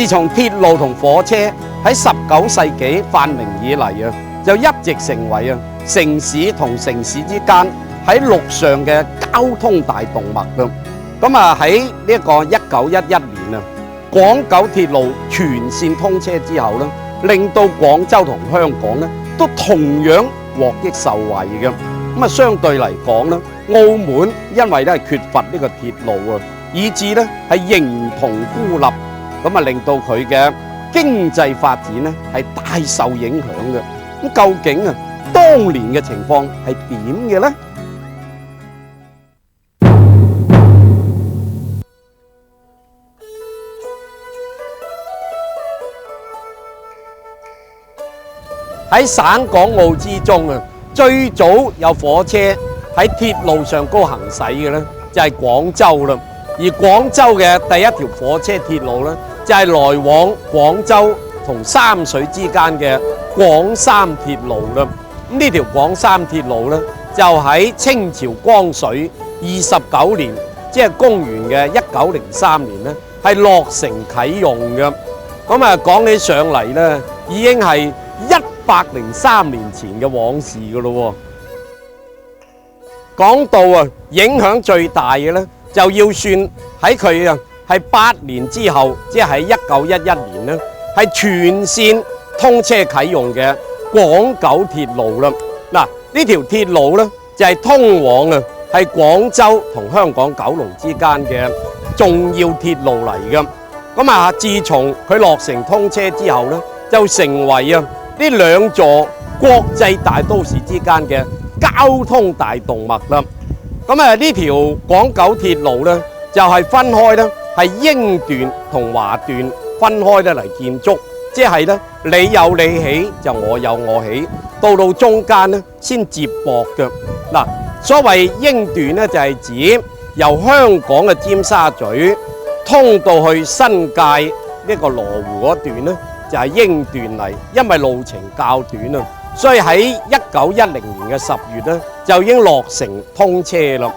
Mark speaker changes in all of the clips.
Speaker 1: 自從鐵路同火車喺19世紀發明以嚟啊，就一直成為啊城市同城市之間喺陸上嘅交通大動脈咯。咁啊喺呢一個1911年啊，廣九鐵路全線通車之後咧，令到廣州同香港咧都同樣獲益受惠嘅。咁啊，相對嚟講咧，澳門因為咧缺乏呢個鐵路啊，以致咧係形同孤立，咁啊令到佢嘅經濟發展咧係大受影響嘅。咁究竟啊當年嘅情況係點嘅咧？喺省港澳之中啊，最早有火車喺鐵路上高行駛嘅咧，就係廣州啦。而廣州嘅第一條火車鐵路咧，就係來往廣州同三水之間嘅廣三鐵路啦。咁呢條廣三鐵路咧，就喺清朝光緒29年，即係公元嘅1903年咧，係落成啟用嘅。咁啊，講起上嚟咧，已經係103年前嘅往事噶咯。講到啊，影響最大嘅咧，就要算喺佢啊係8年之後，即係喺1911年咧，係全線通車啟用嘅廣九鐵路啦。嗱，呢條鐵路咧就係通往啊係廣州同香港九龍之間嘅重要鐵路嚟嘅。咁啊，自從佢落成通車之後咧，就成為啊呢兩座國際大都市之間嘅交通大動脈啦。咁啊，呢條廣九鐵路咧就係分開咧係英段同華段分開咧嚟建築，即係咧你有你起就我有我起，到中間咧先接駁嘅。嗱，所謂英段咧就係指由香港嘅尖沙咀通到去新界呢個羅湖嗰段咧，就係英段嚟，因為路程較短啊，所以喺1910年嘅10月咧就已經落成通車啦。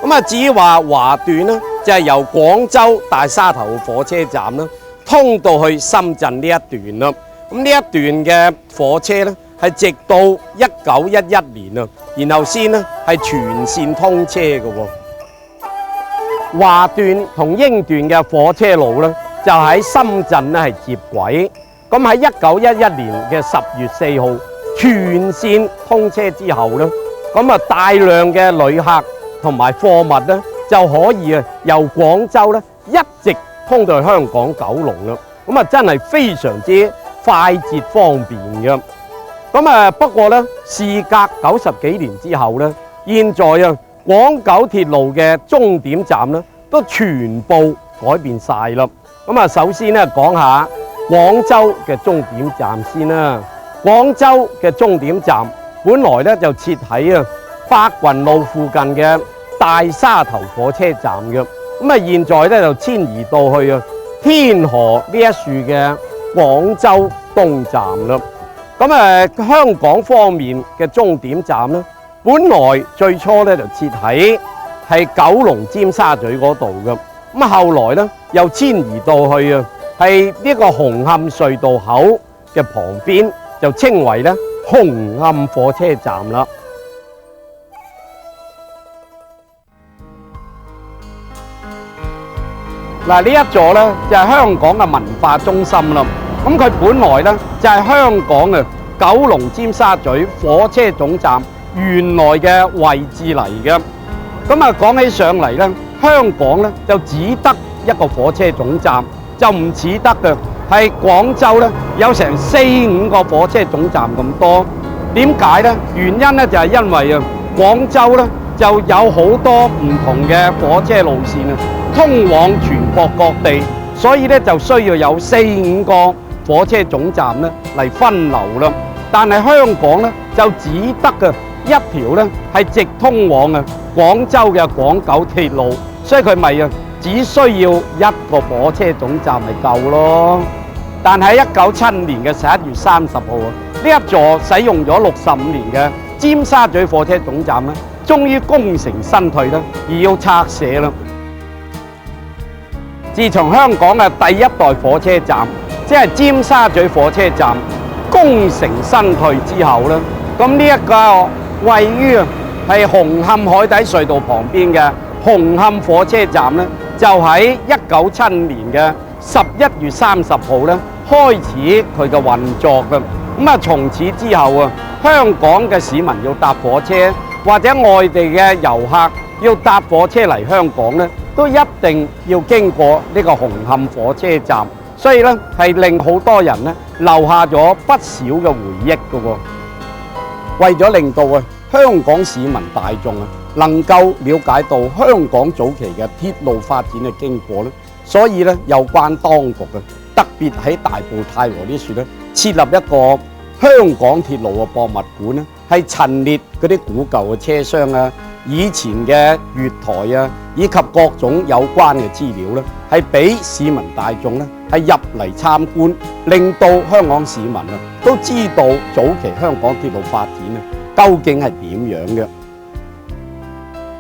Speaker 1: 咁啊，至於話華段咧，就係由廣州大沙頭火車站啦，通到去深圳呢一段啦。咁呢一段嘅火車咧，係直到1911年啊，然後先咧係全線通車嘅喎。華段同英段嘅火車路咧，就喺深圳咧係接軌。咁喺1911年嘅10月4號全線通車之後咧，咁啊大量嘅旅客同埋貨物咧就可以啊由廣州咧一直通到香港九龍啦。咁啊真係非常之快捷方便嘅。咁啊不過咧，事隔90幾年之後咧，現在啊廣九鐵路嘅終點站咧都全部改變晒啦。咁啊首先咧講下廣州嘅終點站先啦。廣州嘅終點站本來咧就設喺啊白雲路附近嘅大沙頭火車站嘅。咁啊現在咧就遷移到去啊天河呢一處嘅廣州東站啦。咁香港方面嘅終點站咧，本來最初咧就設喺係九龍尖沙咀嗰度嘅。咁後來咧又遷移到去啊係呢個紅磡隧道口嘅旁邊，就稱為咧紅磡火車站啦。嗱，呢一座咧就係香港嘅文化中心啦。咁佢本來咧就係香港嘅九龍尖沙咀火車總站原來嘅位置嚟嘅。咁啊講起上嚟咧，香港咧就只得一個火車總站，就唔似得嘅係廣州咧有成4-5個火車總站咁多。點解咧？原因咧就係因為啊廣州咧就有好多唔同嘅火車路線啊，通往全國各地，所以咧就需要有4-5個火車總站咧嚟分流啦。但係香港咧就只得嘅一條咧係直通往啊廣州嘅廣九鐵路，所以佢咪啊只需要一個火車總站咪夠咯。但係1975年嘅11月30號啊，呢一座使用咗65年嘅尖沙咀火車總站咧，終於功成身退啦，而要拆卸啦。自從香港嘅第一代火車站，即係尖沙咀火車站功成身退之後咧，咁呢一個位於係紅磡海底隧道旁邊嘅紅磡火車站咧，就喺1975年嘅11月30號咧開始佢嘅運作嘅。咁啊，從此之後啊，香港嘅市民要搭火車，或者外地嘅遊客要搭火車嚟香港咧，都一定要經過呢個紅磡火車站，所以咧係令好多人咧留下咗不少嘅回憶嘅喎。為咗令到香港市民大眾能夠了解到香港早期嘅鐵路發展嘅經過咧，所以咧有關當局特別喺大埔太和呢處咧設立一個香港鐵路嘅博物館咧，係陳列嗰啲古舊嘅車廂啊、以前嘅月台啊，以及各種有關嘅資料咧，係俾市民大眾咧係入嚟參觀，令到香港市民都知道早期香港鐵路發展究竟係點樣嘅。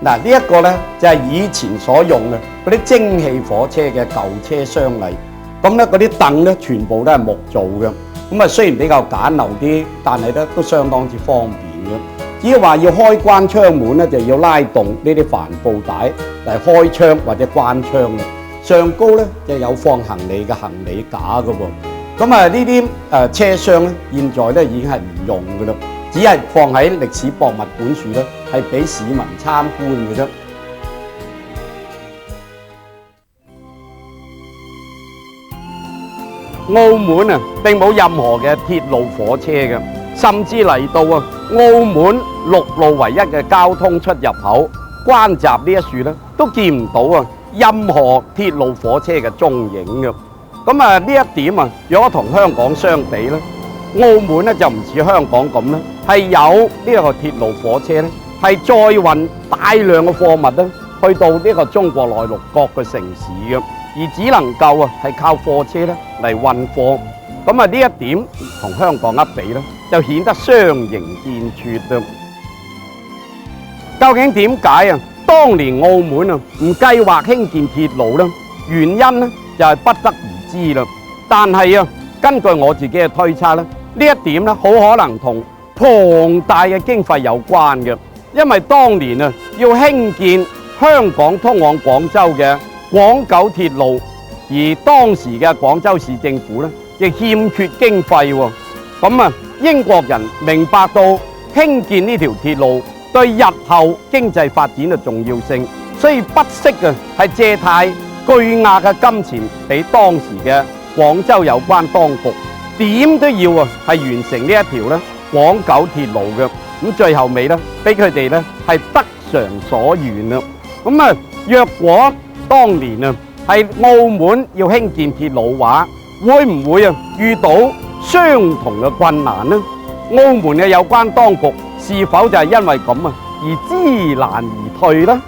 Speaker 1: 嗱，呢一個咧就係以前所用嘅嗰啲蒸汽火車嘅舊車廂嚟，咁咧嗰啲凳咧全部都係木做嘅，咁啊雖然比較簡陋啲，但係咧都相當之方便嘅。只要話要開關窗門咧，就要拉動呢啲帆布帶嚟開窗或者關窗嘅。上高咧就有放行李嘅行李架嘅喎。咁啊呢啲車廂咧，現在咧已經係唔用嘅啦，只係放喺歷史博物館處咧，係俾市民參觀嘅啫。澳門啊並冇任何嘅鐵路火車嘅，甚至嚟到澳門陸路唯一嘅交通出入口關閘呢一處咧，都見唔到任何鐵路火車嘅蹤影嘅。咁啊呢一點如果同香港相比咧，澳門咧就唔似香港咁咧，係有呢一個鐵路火車咧，係載運大量嘅貨物咧，去到呢個中國內陸各個城市嘅，而只能夠係靠貨車咧嚟運貨。咁啊呢一點同香港一比咧，就顯得相形見絀啦。究竟點解當年澳門唔計劃興建鐵路咧？原因咧就係不得而知啦。但係根據我自己嘅推測咧，呢一點咧好可能同龐大嘅經費有關嘅。因為當年要興建香港通往廣州嘅廣九鐵路，而當時嘅廣州市政府咧亦欠缺經費喎。咁英國人明白到興建呢條鐵路對日後經濟發展嘅重要性，所以不惜係借貸巨額嘅金錢俾當時嘅廣州有關當局，點都要係完成呢一條廣九鐵路嘅。咁最後尾俾佢哋係得償所願啦。咁若果當年係澳門要興建鐵路話，會唔會遇到相同嘅困難呢？澳門嘅有關當局是否就係因為咁而知難而退呢？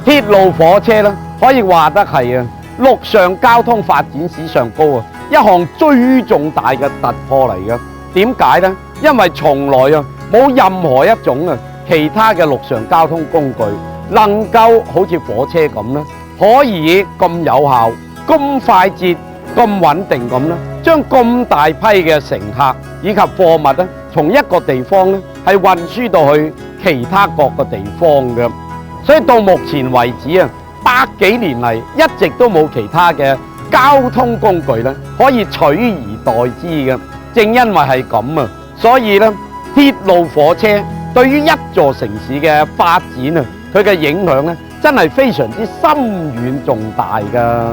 Speaker 1: 鐵路火車可以話得係陸上交通發展史上高一項最重大嘅突破嚟嘅。點解呢？因為從來冇任何一種其他嘅陸上交通工具能夠好似火車咁可以咁有效、咁快捷、咁穩定咁將咁大批嘅乘客以及貨物從一個地方係運輸到去其他各個地方嘅。所以到目前為止百幾年嚟一直都冇其他嘅交通工具可以取而代之嘅。正因為係咁所以鐵路火車對於一座城市嘅發展佢嘅影響真係非常之深遠重大㗎。